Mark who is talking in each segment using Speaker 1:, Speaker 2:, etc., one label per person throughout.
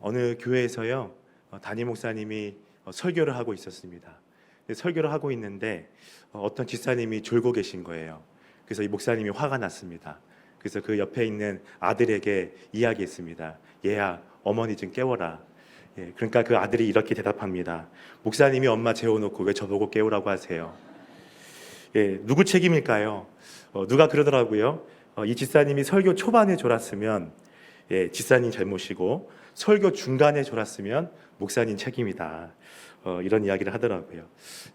Speaker 1: 어느 교회에서요, 담임 목사님이 설교를 하고 있었습니다. 설교를 하고 있는데 어떤 집사님이 졸고 계신 거예요. 그래서 이 목사님이 화가 났습니다. 그래서 그 옆에 있는 아들에게 이야기했습니다. 얘야, 어머니 좀 깨워라. 그러니까 그 아들이 이렇게 대답합니다. 목사님이 엄마 재워놓고 왜 저보고 깨우라고 하세요? 누구 책임일까요? 누가 그러더라고요. 이 집사님이 설교 초반에 졸았으면 집사님 잘못이고, 설교 중간에 졸았으면 목사님 책임이다. 이런 이야기를 하더라고요.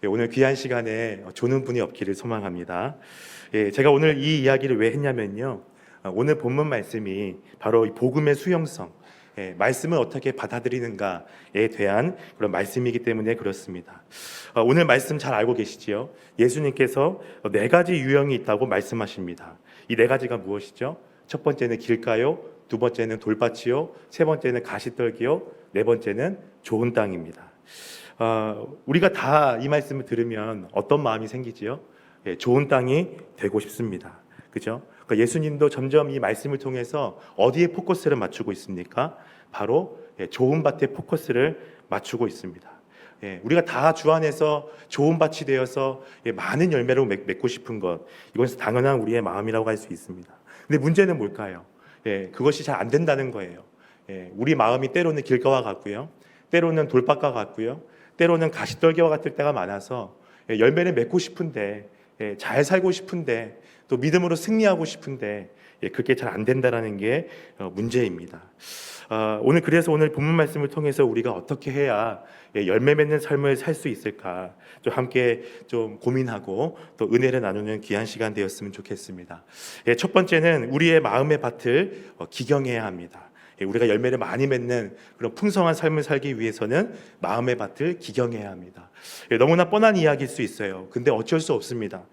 Speaker 1: 오늘 귀한 시간에 조는 분이 없기를 소망합니다. 제가 오늘 이 이야기를 왜 했냐면요, 오늘 본문 말씀이 바로 이 복음의 수용성, 말씀을 어떻게 받아들이는가에 대한 그런 말씀이기 때문에 그렇습니다. 오늘 말씀 잘 알고 계시지요? 예수님께서 네 가지 유형이 있다고 말씀하십니다. 이 네 가지가 무엇이죠? 첫 번째는 길가요, 두 번째는 돌밭이요, 세 번째는 가시떨기요, 네 번째는 좋은 땅입니다. 우리가 다 이 말씀을 들으면 어떤 마음이 생기지요? 좋은 땅이 되고 싶습니다. 그죠? 그러니까 예수님도 점점 이 말씀을 통해서 어디에 포커스를 맞추고 있습니까? 바로 좋은 밭에 포커스를 맞추고 있습니다. 우리가 다 주 안에서 좋은 밭이 되어서 많은 열매를 맺고 싶은 것, 이것은 당연한 우리의 마음이라고 할 수 있습니다. 근데 문제는 뭘까요? 그것이 잘 안 된다는 거예요. 우리 마음이 때로는 길가와 같고요, 때로는 돌밭과 같고요, 때로는 가시떨기와 같을 때가 많아서 열매를 맺고 싶은데, 잘 살고 싶은데, 또 믿음으로 승리하고 싶은데 그렇게 잘 안 된다는 게 문제입니다. 그래서 오늘 본문 말씀을 통해서 우리가 어떻게 해야 열매 맺는 삶을 살 수 있을까 좀 함께 좀 고민하고 또 은혜를 나누는 귀한 시간 되었으면 좋겠습니다. 첫 번째는 우리의 마음의 밭을 기경해야 합니다. 우리가 열매를 많이 맺는 그런 풍성한 삶을 살기 위해서는 마음의 밭을 기경해야 합니다. 너무나 뻔한 이야기일 수 있어요. 근데 어쩔 수 없습니다.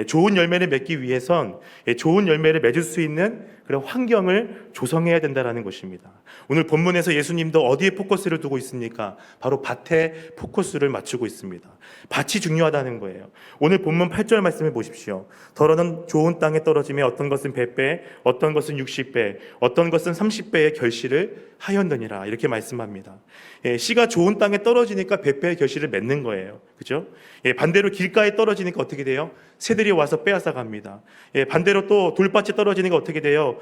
Speaker 1: 좋은 열매를 맺기 위해선 좋은 열매를 맺을 수 있는 그런 환경을 조성해야 된다는 것입니다. 오늘 본문에서 예수님도 어디에 포커스를 두고 있습니까? 바로 밭에 포커스를 맞추고 있습니다. 밭이 중요하다는 거예요. 오늘 본문 8절 말씀을 보십시오. 더러는 좋은 땅에 떨어지며 어떤 것은 100배, 어떤 것은 60배, 어떤 것은 30배의 결실을 하였느니라, 이렇게 말씀합니다. 씨가 좋은 땅에 떨어지니까 100배의 결실을 맺는 거예요. 그죠? 반대로 길가에 떨어지니까 어떻게 돼요? 새들이 와서 빼앗아 갑니다. 반대로 또 돌밭에 떨어지니까 어떻게 돼요?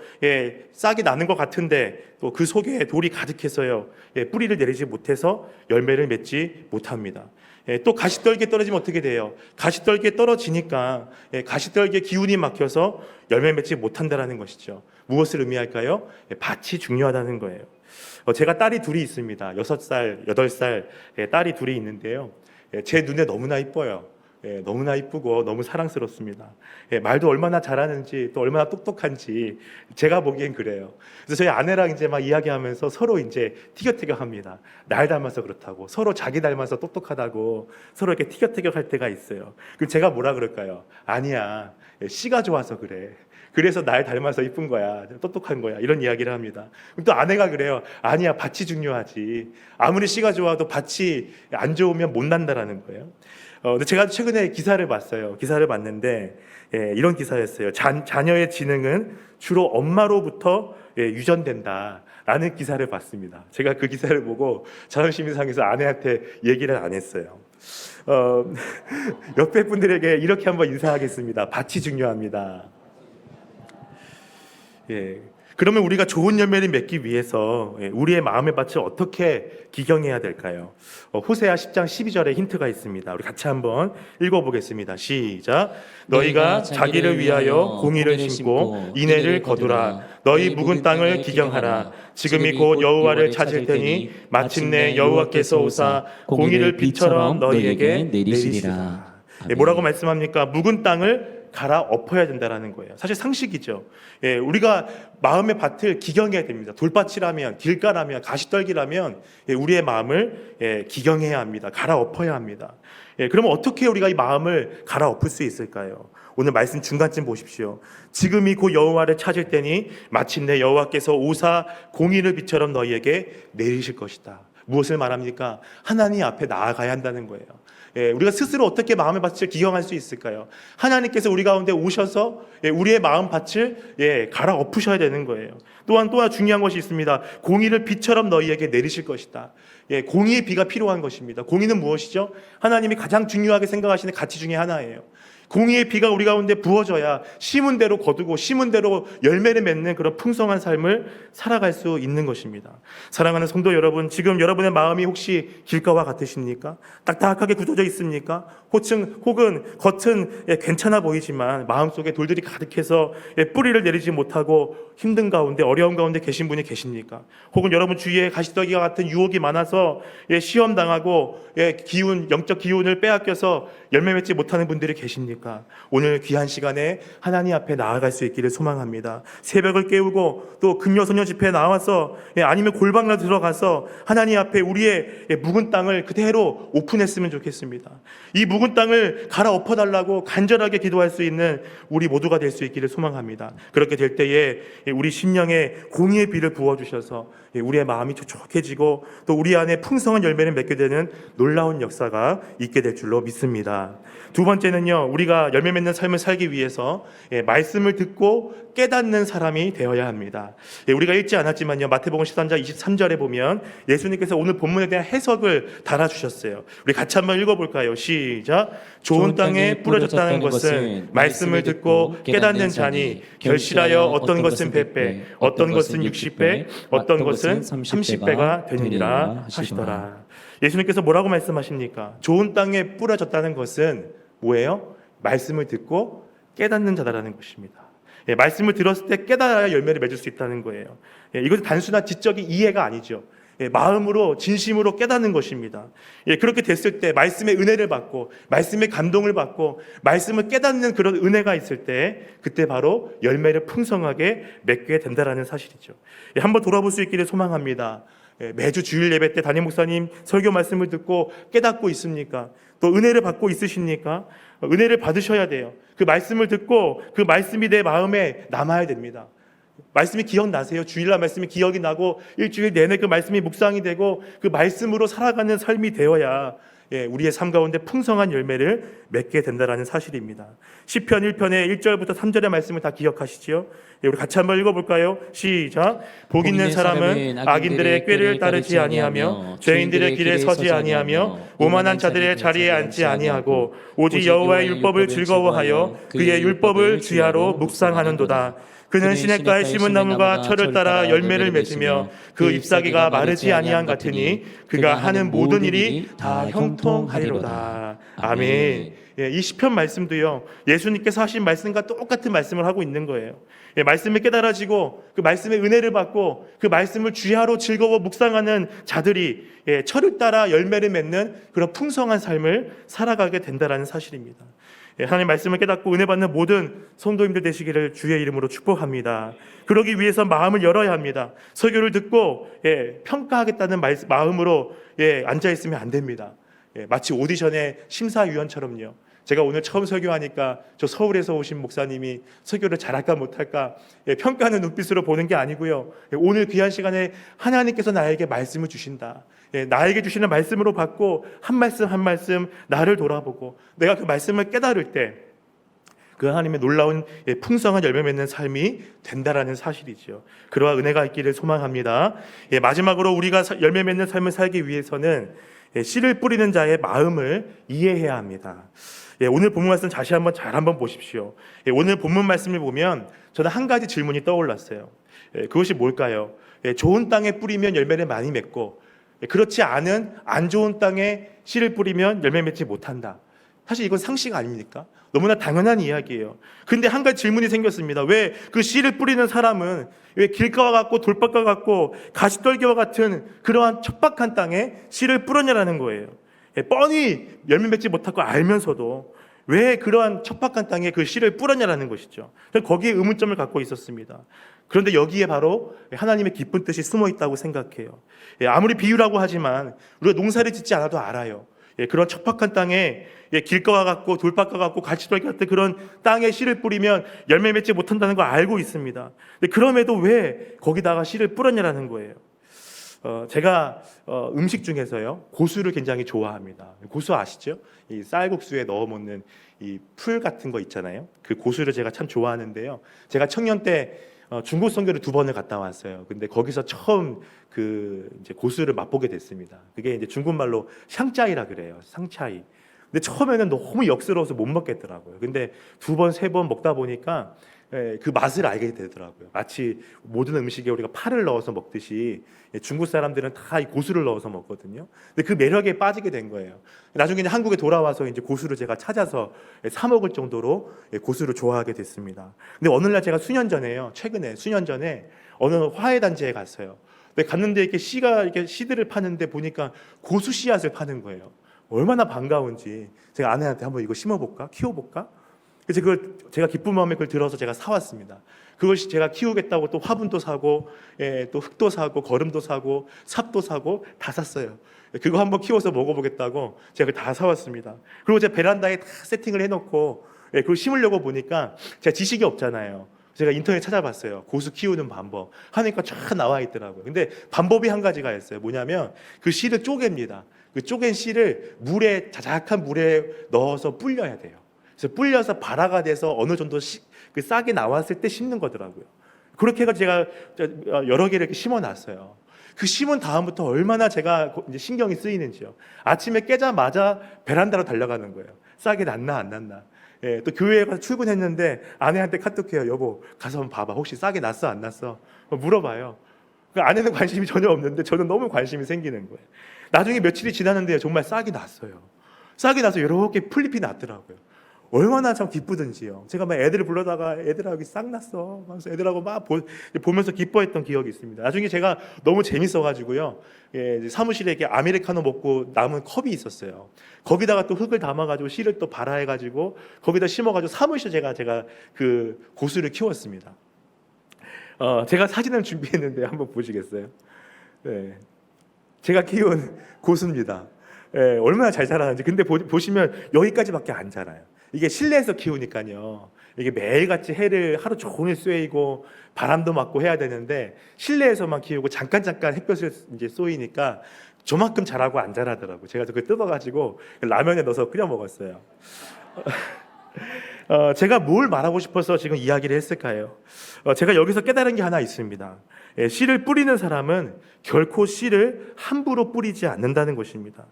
Speaker 1: 싹이 나는 것 같은데 또 그 속에 돌이 가득해서요, 뿌리를 내리지 못해서 열매를 맺지 못합니다. 또 가시떨기에 떨어지면 어떻게 돼요? 가시떨기에 떨어지니까 가시떨기에 기운이 막혀서 열매 맺지 못한다는 것이죠. 무엇을 의미할까요? 밭이 중요하다는 거예요. 제가 딸이 둘이 있습니다. 6살, 8살 딸이 둘이 있는데요, 제 눈에 너무나 이뻐요. 너무나 이쁘고 너무 사랑스럽습니다. 말도 얼마나 잘하는지 또 얼마나 똑똑한지 제가 보기엔 그래요. 그래서 저희 아내랑 이제 막 이야기하면서 서로 이제 티격태격합니다. 날 닮아서 그렇다고, 서로 자기 닮아서 똑똑하다고 서로 이렇게 티격태격할 때가 있어요. 그럼 제가 뭐라 그럴까요? 아니야, 씨가 좋아서 그래. 그래서 날 닮아서 이쁜 거야, 똑똑한 거야, 이런 이야기를 합니다. 그럼 또 아내가 그래요. 아니야, 밭이 중요하지. 아무리 씨가 좋아도 밭이 안 좋으면 못 난다라는 거예요. 근데 제가 최근에 기사를 봤어요. 기사를 봤는데 이런 기사였어요. 자녀의 지능은 주로 엄마로부터 유전된다라는 기사를 봤습니다. 제가 그 기사를 보고 자존심이 상해서 아내한테 얘기를 안 했어요. 옆에 분들에게 이렇게 한번 인사하겠습니다. 밭이 중요합니다. 그러면 우리가 좋은 열매를 맺기 위해서 우리의 마음의 밭을 어떻게 기경해야 될까요? 호세아 10장 12절에 힌트가 있습니다. 우리 같이 한번 읽어보겠습니다. 시작. 너희가 자기를 위하여 공의를 심고 인애를 거두라. 너희 묵은 땅을 기경하라. 지금이 곧 여호와를 찾을 테니 마침내 여호와께서 오사 공의를 빛처럼 너희에게 내리시리라. 뭐라고 말씀합니까? 묵은 땅을 갈아엎어야 된다는 거예요. 사실 상식이죠. 우리가 마음의 밭을 기경해야 됩니다. 돌밭이라면, 길가라면, 가시떨기라면 우리의 마음을 기경해야 합니다. 갈아엎어야 합니다. 그러면 어떻게 우리가 이 마음을 갈아엎을 수 있을까요? 오늘 말씀 중간쯤 보십시오. 지금이 곧 여호와를 찾을 때니 마침내 여호와께서 오사 공의를 빛처럼 너희에게 내리실 것이다. 무엇을 말합니까? 하나님 앞에 나아가야 한다는 거예요. 우리가 스스로 어떻게 마음의 밭을 기경할 수 있을까요? 하나님께서 우리 가운데 오셔서 우리의 마음 밭을 갈아엎으셔야 되는 거예요. 또 하나 중요한 것이 있습니다. 공의를 비처럼 너희에게 내리실 것이다. 공의의 비가 필요한 것입니다. 공의는 무엇이죠? 하나님이 가장 중요하게 생각하시는 가치 중에 하나예요. 공의의 비가 우리 가운데 부어져야 심은 대로 거두고 심은 대로 열매를 맺는 그런 풍성한 삶을 살아갈 수 있는 것입니다. 사랑하는 성도 여러분, 지금 여러분의 마음이 혹시 길가와 같으십니까? 딱딱하게 굳어져 있습니까? 혹은 겉은 괜찮아 보이지만 마음속에 돌들이 가득해서 뿌리를 내리지 못하고 힘든 가운데, 어려운 가운데 계신 분이 계십니까? 혹은 여러분 주위에 가시더기와 같은 유혹이 많아서 시험 당하고 영적 기운을 빼앗겨서 열매 맺지 못하는 분들이 계십니까? 오늘 귀한 시간에 하나님 앞에 나아갈 수 있기를 소망합니다. 새벽을 깨우고 또 금요소녀 집회에 나와서 아니면 골방으로 들어가서 하나님 앞에 우리의 묵은 땅을 그대로 오픈했으면 좋겠습니다. 이 묵은 땅을 갈아엎어달라고 간절하게 기도할 수 있는 우리 모두가 될 수 있기를 소망합니다. 그렇게 될 때에 우리 심령에 공의의 비를 부어주셔서 우리의 마음이 촉촉해지고 또 우리 안에 풍성한 열매를 맺게 되는 놀라운 역사가 있게 될 줄로 믿습니다. 두 번째는요, 우리가 열매 맺는 삶을 살기 위해서 말씀을 듣고 깨닫는 사람이 되어야 합니다. 우리가 읽지 않았지만요, 마태복음 13장 23절에 보면 예수님께서 오늘 본문에 대한 해석을 달아주셨어요. 우리 같이 한번 읽어볼까요? 시작. 좋은 땅에 뿌려졌다는 것은 말씀을 듣고 깨닫는 자니 결실하여 어떤 것은 100배, 어떤 것은 60배, 어떤 것은 30배가 되니라 하시더라. 예수님께서 뭐라고 말씀하십니까? 좋은 땅에 뿌려졌다는 것은 뭐예요? 말씀을 듣고 깨닫는 자다라는 것입니다. 말씀을 들었을 때 깨달아야 열매를 맺을 수 있다는 거예요. 이것은 단순한 지적인 이해가 아니죠. 마음으로 진심으로 깨닫는 것입니다. 그렇게 됐을 때 말씀의 은혜를 받고 말씀의 감동을 받고 말씀을 깨닫는 그런 은혜가 있을 때 그때 바로 열매를 풍성하게 맺게 된다는 사실이죠. 한번 돌아볼 수 있기를 소망합니다. 매주 주일 예배 때 담임 목사님 설교 말씀을 듣고 깨닫고 있습니까? 또 은혜를 받고 있으십니까? 은혜를 받으셔야 돼요. 그 말씀을 듣고 그 말씀이 내 마음에 남아야 됩니다. 말씀이 기억나세요? 주일날 말씀이 기억이 나고 일주일 내내 그 말씀이 묵상이 되고 그 말씀으로 살아가는 삶이 되어야 우리의 삶 가운데 풍성한 열매를 맺게 된다는 사실입니다. 시편 1편의 1절부터 3절의 말씀을 다 기억하시지요? 우리 같이 한번 읽어볼까요? 시작. 복 있는 사람은 악인들의 꾀를 따르지 아니하며 죄인들의 길에 서지 아니하며 오만한 자들의 자리에 앉지 아니하고 오직 여호와의 율법을 즐거워하여 그의 율법을 주야로 묵상하는도다. 그는 시냇가에 심은 나무가 철을 따라 열매를 맺으며 그 잎사귀가 마르지 아니한 같으니 그가 하는 모든 일이 다 형통하리로다. 아멘. 이 시편 말씀도요, 예수님께서 하신 말씀과 똑같은 말씀을 하고 있는 거예요. 말씀을 깨달아지고 그 말씀의 은혜를 받고 그 말씀을 주야로 즐거워 묵상하는 자들이 철을 따라 열매를 맺는 그런 풍성한 삶을 살아가게 된다는 사실입니다. 하나님의 말씀을 깨닫고 은혜 받는 모든 성도님들 되시기를 주의 이름으로 축복합니다. 그러기 위해서 마음을 열어야 합니다. 설교를 듣고 평가하겠다는 마음으로 앉아 있으면 안 됩니다. 마치 오디션의 심사위원처럼요. 제가 오늘 처음 설교하니까 저 서울에서 오신 목사님이 설교를 잘할까 못할까 평가하는 눈빛으로 보는 게 아니고요. 오늘 귀한 시간에 하나님께서 나에게 말씀을 주신다. 나에게 주시는 말씀으로 받고 한 말씀 한 말씀 나를 돌아보고 내가 그 말씀을 깨달을 때 그 하나님의 놀라운 풍성한 열매 맺는 삶이 된다라는 사실이죠. 그러한 은혜가 있기를 소망합니다. 마지막으로 우리가 열매 맺는 삶을 살기 위해서는 씨를 뿌리는 자의 마음을 이해해야 합니다. 오늘 본문 말씀 다시 잘 한번 보십시오. 오늘 본문 말씀을 보면 저는 한 가지 질문이 떠올랐어요. 그것이 뭘까요? 좋은 땅에 뿌리면 열매를 많이 맺고 그렇지 않은 안 좋은 땅에 씨를 뿌리면 열매 맺지 못한다. 사실 이건 상식 아닙니까? 너무나 당연한 이야기예요. 근데 한 가지 질문이 생겼습니다. 왜 그 씨를 뿌리는 사람은 왜 길가와 같고 돌밭과 같고 가시떨기와 같은 그러한 척박한 땅에 씨를 뿌렸냐라는 거예요. 뻔히 열매 맺지 못하고 알면서도 왜 그러한 척박한 땅에 그 씨를 뿌렸냐라는 것이죠. 거기에 의문점을 갖고 있었습니다. 그런데 여기에 바로 하나님의 깊은 뜻이 숨어 있다고 생각해요. 아무리 비유라고 하지만 우리가 농사를 짓지 않아도 알아요. 그런 척박한 땅에 길가와 같고 돌밭과 같고 가시떨기 같은 그런 땅에 씨를 뿌리면 열매 맺지 못한다는 걸 알고 있습니다. 그럼에도 왜 거기다가 씨를 뿌렸냐라는 거예요. 제가 음식 중에서요 고수를 굉장히 좋아합니다. 고수 아시죠? 이 쌀국수에 넣어 먹는 이 풀 같은 거 있잖아요. 그 고수를 제가 참 좋아하는데요. 제가 청년 때 중국 선교를 2번을 갔다 왔어요. 근데 거기서 처음 그 이제 고수를 맛보게 됐습니다. 그게 이제 중국말로 샹짜이라 그래요. 상차이. 근데 처음에는 너무 역스러워서 못 먹겠더라고요. 근데 2번, 3번 먹다 보니까 그 맛을 알게 되더라고요. 마치 모든 음식에 우리가 파를 넣어서 먹듯이 중국 사람들은 다 이 고수를 넣어서 먹거든요. 근데 그 매력에 빠지게 된 거예요. 나중에 한국에 돌아와서 이제 고수를 제가 찾아서 사 먹을 정도로 고수를 좋아하게 됐습니다. 근데 어느 날 제가 최근에 수년 전에 어느 화훼 단지에 갔어요. 근데 갔는데 이렇게 씨들을 파는데 보니까 고수 씨앗을 파는 거예요. 얼마나 반가운지 제가 아내한테 한번 이거 심어볼까? 키워볼까? 그래서 그걸 제가 기쁜 마음에 그걸 들어서 제가 사왔습니다. 그것이 제가 키우겠다고 또 화분도 사고, 또 흙도 사고, 거름도 사고, 삽도 사고 다 샀어요. 그거 한번 키워서 먹어보겠다고 제가 다 사왔습니다. 그리고 제가 베란다에 다 세팅을 해놓고 그걸 심으려고 보니까 제가 지식이 없잖아요. 제가 인터넷 찾아봤어요. 고수 키우는 방법 하니까 쫙 나와 있더라고요. 근데 방법이 한 가지가 있어요. 뭐냐면 그 씨를 쪼갭니다. 그 쪼갠 씨를 자작한 물에 넣어서 불려야 돼요. 그래서 불려서 발화가 돼서 어느 정도 그 싹이 나왔을 때 심는 거더라고요. 그렇게 해서 제가 여러 개를 이렇게 심어놨어요. 그 심은 다음부터 얼마나 제가 이제 신경이 쓰이는지요. 아침에 깨자마자 베란다로 달려가는 거예요. 싹이 났나 안 났나. 또 교회에 가서 출근했는데 아내한테 카톡해요. 여보 가서 한번 봐봐. 혹시 싹이 났어 안 났어? 물어봐요. 그 아내는 관심이 전혀 없는데 저는 너무 관심이 생기는 거예요. 나중에 며칠이 지났는데 정말 싹이 났어요. 싹이 나서 이렇게 풀잎이 났더라고요. 얼마나 참 기쁘든지요. 제가 막 애들을 불러다가 애들하고 여기 싹 났어. 그래서 애들하고 막 보면서 기뻐했던 기억이 있습니다. 나중에 제가 너무 재밌어가지고요. 사무실에 이렇게 아메리카노 먹고 남은 컵이 있었어요. 거기다가 또 흙을 담아가지고 씨를 또 발화해가지고 거기다 심어가지고 사무실에 제가 그 고수를 키웠습니다. 제가 사진을 준비했는데 한번 보시겠어요? 네. 제가 키운 고수입니다. 얼마나 잘 자라는지. 근데 보시면 여기까지밖에 안 자라요. 이게 실내에서 키우니까요. 이게 매일같이 해를 하루 종일 쐬이고 바람도 맞고 해야 되는데 실내에서만 키우고 잠깐 햇볕을 이제 쏘이니까 저만큼 자라고 안 자라더라고요. 제가 그걸 뜯어가지고 라면에 넣어서 끓여 먹었어요. 제가 뭘 말하고 싶어서 지금 이야기를 했을까요? 제가 여기서 깨달은 게 하나 있습니다. 씨를 뿌리는 사람은 결코 씨를 함부로 뿌리지 않는다는 것입니다.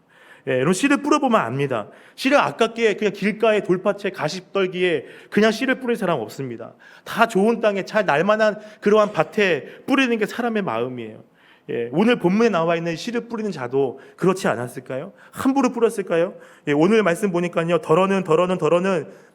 Speaker 1: 여러분 씨를 뿌려보면 압니다. 씨를 아깝게 그냥 길가에 돌밭에 가시떨기에 그냥 씨를 뿌릴 사람 없습니다. 다 좋은 땅에 잘 날만한 그러한 밭에 뿌리는 게 사람의 마음이에요. 오늘 본문에 나와 있는 씨를 뿌리는 자도 그렇지 않았을까요? 함부로 뿌렸을까요? 오늘 말씀 보니까요 덜어는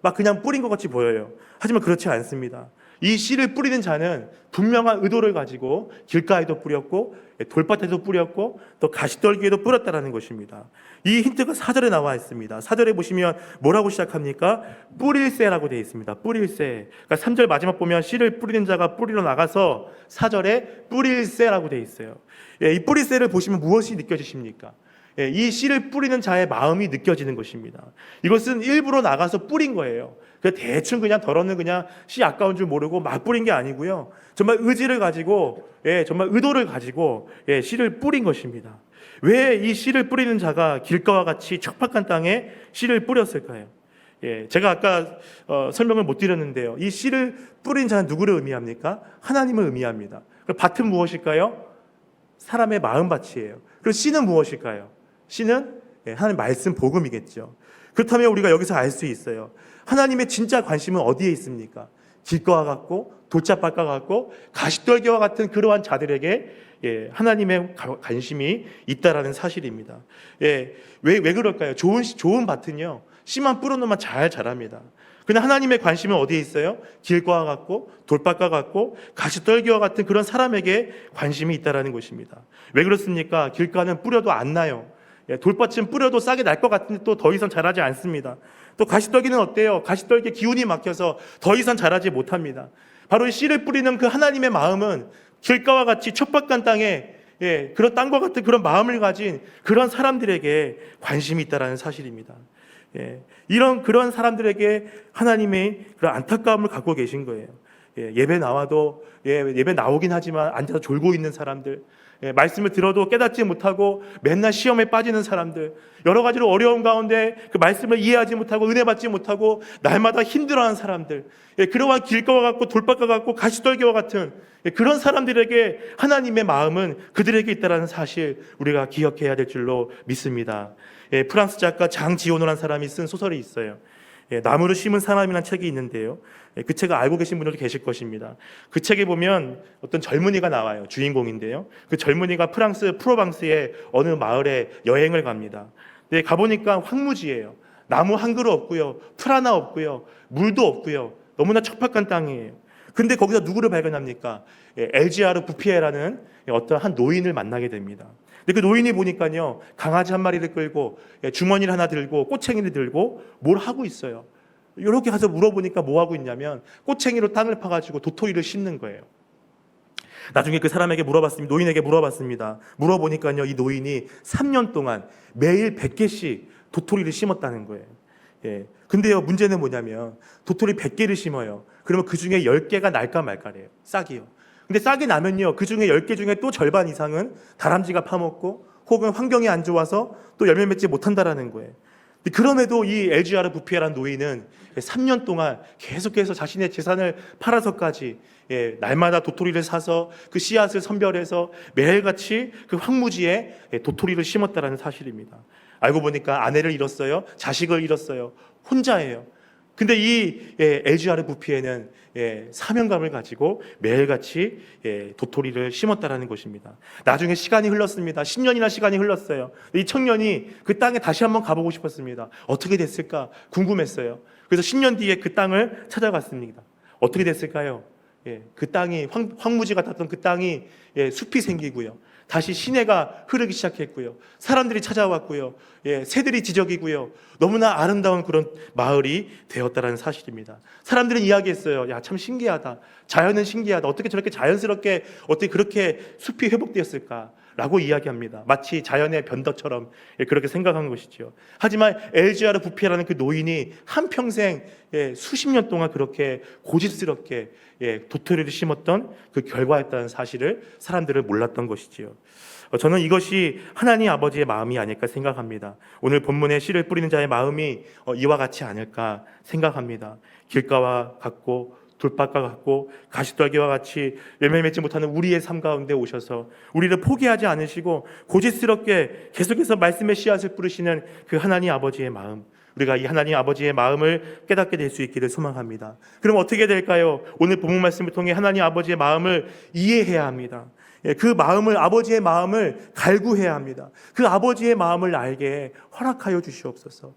Speaker 1: 막 그냥 뿌린 것 같이 보여요. 하지만 그렇지 않습니다. 이 씨를 뿌리는 자는 분명한 의도를 가지고 길가에도 뿌렸고 돌밭에도 뿌렸고 또 가시떨기에도 뿌렸다라는 것입니다. 이 힌트가 4절에 나와 있습니다. 4절에 보시면 뭐라고 시작합니까? 뿌릴새라고 되어 있습니다. 뿌릴새. 그러니까 3절 마지막 보면 씨를 뿌리는 자가 뿌리러 나가서 4절에 뿌릴새라고 되어 있어요. 이 뿌릴새를 보시면 무엇이 느껴지십니까? 이 씨를 뿌리는 자의 마음이 느껴지는 것입니다. 이것은 일부러 나가서 뿌린 거예요. 대충 그냥 덜어는 그냥 씨 아까운 줄 모르고 막 뿌린 게 아니고요. 정말 의지를 가지고, 정말 의도를 가지고 씨를 뿌린 것입니다. 왜 이 씨를 뿌리는 자가 길가와 같이 척박한 땅에 씨를 뿌렸을까요? 제가 아까 설명을 못 드렸는데요. 이 씨를 뿌린 자는 누구를 의미합니까? 하나님을 의미합니다. 밭은 무엇일까요? 사람의 마음밭이에요. 그리고 씨는 무엇일까요? 씨는 하나님 말씀 복음이겠죠. 그렇다면 우리가 여기서 알 수 있어요. 하나님의 진짜 관심은 어디에 있습니까? 길가와 같고 돌짝밭과 같고 가시떨기와 같은 그러한 자들에게 하나님의 관심이 있다라는 사실입니다. 왜 그럴까요? 좋은 밭은요 씨만 뿌려놓으면 잘 자랍니다. 그러나 하나님의 관심은 어디에 있어요? 길가와 같고 돌밭과 같고 가시떨기와 같은 그런 사람에게 관심이 있다라는 것입니다. 왜 그렇습니까? 길가는 뿌려도 안 나요. 돌밭은 뿌려도 싹이 날 것 같은데 또 더 이상 자라지 않습니다. 또 가시떨기는 어때요? 가시떨기에 기운이 막혀서 더 이상 자라지 못합니다. 바로 이 씨를 뿌리는 그 하나님의 마음은 길가와 같이 척박한 땅에 그런 땅과 같은 그런 마음을 가진 그런 사람들에게 관심이 있다라는 사실입니다. 그런 사람들에게 하나님의 그런 안타까움을 갖고 계신 거예요. 예배 나와도 예배 나오긴 하지만 앉아서 졸고 있는 사람들, 말씀을 들어도 깨닫지 못하고 맨날 시험에 빠지는 사람들, 여러 가지로 어려운 가운데 그 말씀을 이해하지 못하고 은혜 받지 못하고 날마다 힘들어하는 사람들, 그러한 길가와 같고 돌밭과 같고 가시떨기와 같은 그런 사람들에게 하나님의 마음은 그들에게 있다는 사실 우리가 기억해야 될 줄로 믿습니다. 프랑스 작가 장지오노라는 사람이 쓴 소설이 있어요. 나무를 심은 사람이라는 책이 있는데요, 그 책을 알고 계신 분들도 계실 것입니다. 그 책에 보면 어떤 젊은이가 나와요. 주인공인데요, 그 젊은이가 프랑스 프로방스의 어느 마을에 여행을 갑니다. 가보니까 황무지예요. 나무 한 그루 없고요, 풀 하나 없고요, 물도 없고요, 너무나 척박한 땅이에요. 근데 거기서 누구를 발견합니까? 엘지아르 부피에라는 어떤 한 노인을 만나게 됩니다. 근데 그 노인이 보니까요, 강아지 한 마리를 끌고 주머니를 하나 들고 꼬챙이를 들고 뭘 하고 있어요. 이렇게 가서 물어보니까 뭐 하고 있냐면 꼬챙이로 땅을 파가지고 도토리를 심는 거예요. 나중에 그 사람에게 물어봤습니다. 노인에게 물어봤습니다. 물어보니까요, 이 노인이 3년 동안 매일 100개씩 도토리를 심었다는 거예요. 근데요, 문제는 뭐냐면 도토리 100개를 심어요. 그러면 그 중에 10개가 날까 말까래요. 싹이요. 근데 싹이 나면요, 그 중에 10개 중에 또 절반 이상은 다람쥐가 파먹고 혹은 환경이 안 좋아서 또 열매 맺지 못한다라는 거예요. 그럼에도 이 엘지아르 부피에라는 노인은 3년 동안 계속해서 자신의 재산을 팔아서까지 날마다 도토리를 사서 그 씨앗을 선별해서 매일같이 그 황무지에 도토리를 심었다라는 사실입니다. 알고 보니까 아내를 잃었어요. 자식을 잃었어요. 혼자예요. 근데 이 엘지아르 부피에는 사명감을 가지고 매일같이 도토리를 심었다라는 것입니다. 나중에 시간이 흘렀습니다. 10년이나 시간이 흘렀어요. 이 청년이 그 땅에 다시 한번 가보고 싶었습니다. 어떻게 됐을까 궁금했어요. 그래서 10년 뒤에 그 땅을 찾아갔습니다. 어떻게 됐을까요? 그 땅이 황무지 같았던 그 땅이 숲이 생기고요, 다시 시내가 흐르기 시작했고요, 사람들이 찾아왔고요, 새들이 지저귀고요, 너무나 아름다운 그런 마을이 되었다는 사실입니다. 사람들은 이야기했어요. 야, 참 신기하다. 자연은 신기하다. 어떻게 저렇게 자연스럽게 어떻게 그렇게 숲이 회복되었을까? 라고 이야기합니다. 마치 자연의 변덕처럼 그렇게 생각한 것이죠. 하지만 엘지아르 부피라는 그 노인이 한평생 수십 년 동안 그렇게 고집스럽게 도토리를 심었던 그 결과였다는 사실을 사람들은 몰랐던 것이지요. 저는 이것이 하나님 아버지의 마음이 아닐까 생각합니다. 오늘 본문에 씨를 뿌리는 자의 마음이 이와 같지 않을까 생각합니다. 길가와 같고 돌밭과 같고 가시떨기와 같이 열매 맺지 못하는 우리의 삶 가운데 오셔서 우리를 포기하지 않으시고 고집스럽게 계속해서 말씀의 씨앗을 뿌리시는 그 하나님 아버지의 마음, 우리가 이 하나님 아버지의 마음을 깨닫게 될 수 있기를 소망합니다. 그럼 어떻게 될까요? 오늘 본문 말씀을 통해 하나님 아버지의 마음을 이해해야 합니다. 그 마음을, 아버지의 마음을 갈구해야 합니다. 그 아버지의 마음을 알게 허락하여 주시옵소서.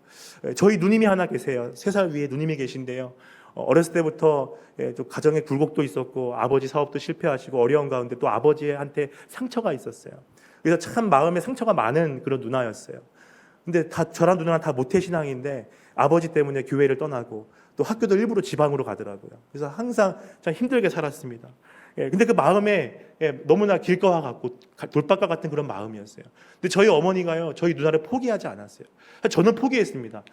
Speaker 1: 저희 누님이 하나 계세요. 3살 위에 누님이 계신데요, 어렸을 때부터 좀 가정에 굴곡도 있었고 아버지 사업도 실패하시고 어려운 가운데 또 아버지한테 상처가 있었어요. 그래서 참 마음에 상처가 많은 그런 누나였어요. 근데 다 저랑 누나는 다 모태신앙인데 아버지 때문에 교회를 떠나고 또 학교도 일부러 지방으로 가더라고요. 그래서 항상 참 힘들게 살았습니다. 근데 그 마음에 너무나 길가와 같고 돌밭과 같은 그런 마음이었어요. 근데 저희 어머니가요, 저희 누나를 포기하지 않았어요. 저는 포기했습니다.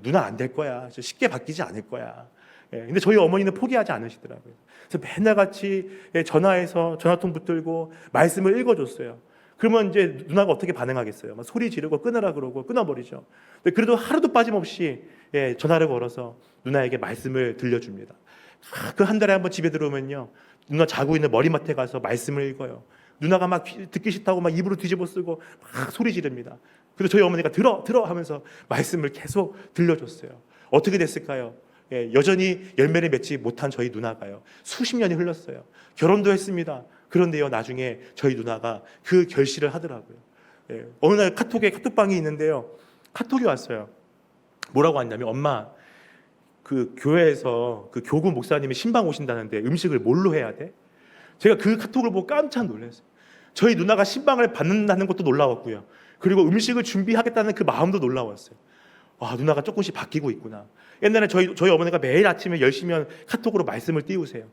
Speaker 1: 누나 안 될 거야. 쉽게 바뀌지 않을 거야. 근데 저희 어머니는 포기하지 않으시더라고요. 그래서 맨날 같이 전화해서 전화통 붙들고 말씀을 읽어줬어요. 그러면 이제 누나가 어떻게 반응하겠어요? 막 소리 지르고 끊으라 그러고 끊어버리죠. 근데 그래도 하루도 빠짐없이 전화를 걸어서 누나에게 말씀을 들려줍니다. 그 한 달에 한번 집에 들어오면요, 누나 자고 있는 머리맡에 가서 말씀을 읽어요. 누나가 막 듣기 싫다고 막 입으로 뒤집어 쓰고 막 소리 지릅니다. 그래서 저희 어머니가 들어 하면서 말씀을 계속 들려줬어요. 어떻게 됐을까요? 여전히 열매를 맺지 못한 저희 누나가요, 수십 년이 흘렀어요. 결혼도 했습니다. 그런데요, 나중에 저희 누나가 그 결실을 하더라고요. 어느 날 카톡방이 있는데요, 카톡이 왔어요. 뭐라고 왔냐면, 엄마, 그 교회에서 그 교구 목사님이 신방 오신다는데 음식을 뭘로 해야 돼? 제가 그 카톡을 보고 깜짝 놀랐어요. 저희 누나가 신방을 받는다는 것도 놀라웠고요, 그리고 음식을 준비하겠다는 그 마음도 놀라웠어요. 와, 누나가 조금씩 바뀌고 있구나. 옛날에 저희 어머니가 매일 아침에 10시면 카톡으로 말씀을 띄우세요.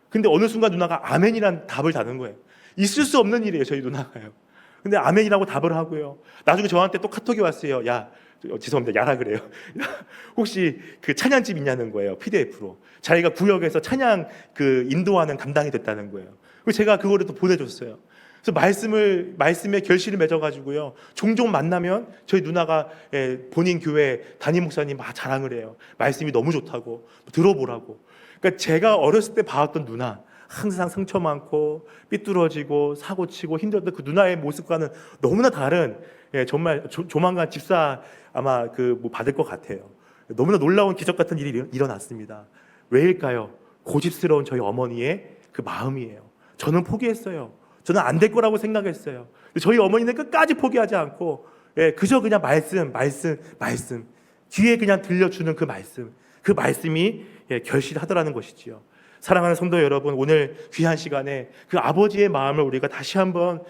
Speaker 1: 근데 어느 순간 누나가 아멘이란 답을 다는 거예요. 있을 수 없는 일이에요, 저희 누나가요. 근데 아멘이라고 답을 하고요. 나중에 저한테 또 카톡이 왔어요. 야, 죄송합니다, 야라 그래요. 혹시 그 찬양집 있냐는 거예요, PDF로. 자기가 구역에서 찬양 그 인도하는 담당이 됐다는 거예요. 그래서 제가 그거를 또 보내줬어요. 그래서 말씀에 결실을 맺어가지고요. 종종 만나면 저희 누나가 본인 교회 담임 목사님 막 자랑을 해요. 말씀이 너무 좋다고 들어보라고. 그러니까 제가 어렸을 때 봐왔던 누나, 항상 상처 많고 삐뚤어지고 사고치고 힘들었던 그 누나의 모습과는 너무나 다른, 정말 조만간 집사 아마 뭐 받을 것 같아요. 너무나 놀라운 기적 같은 일이 일어났습니다. 왜일까요? 고집스러운 저희 어머니의 그 마음이에요. 저는 포기했어요. 저는 안 될 거라고 생각했어요. 저희 어머니는 끝까지 포기하지 않고 그저 그냥 말씀 귀에 그냥 들려주는 그 말씀이 결실하더라는 것이지요. 사랑하는 성도 여러분, 오늘 귀한 시간에 그 아버지의 마음을 우리가 다시 한번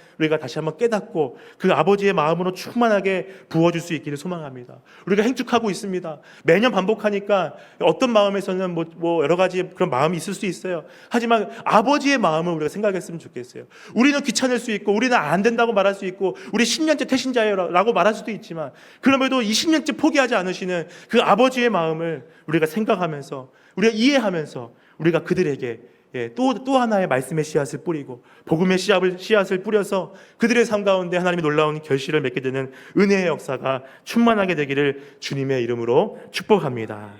Speaker 1: 깨닫고 그 아버지의 마음으로 충만하게 부어줄 수 있기를 소망합니다. 우리가 행축하고 있습니다. 매년 반복하니까 어떤 마음에서는 뭐 여러 가지 그런 마음이 있을 수 있어요. 하지만 아버지의 마음을 우리가 생각했으면 좋겠어요. 우리는 귀찮을 수 있고 우리는 안 된다고 말할 수 있고 우리 10년째 태신자예요라고 말할 수도 있지만, 그럼에도 20년째 포기하지 않으시는 그 아버지의 마음을 우리가 생각하면서, 우리가 이해하면서 우리가 그들에게 또 하나의 말씀의 씨앗을 뿌리고 복음의 씨앗을 뿌려서 그들의 삶 가운데 하나님의 놀라운 결실을 맺게 되는 은혜의 역사가 충만하게 되기를 주님의 이름으로 축복합니다.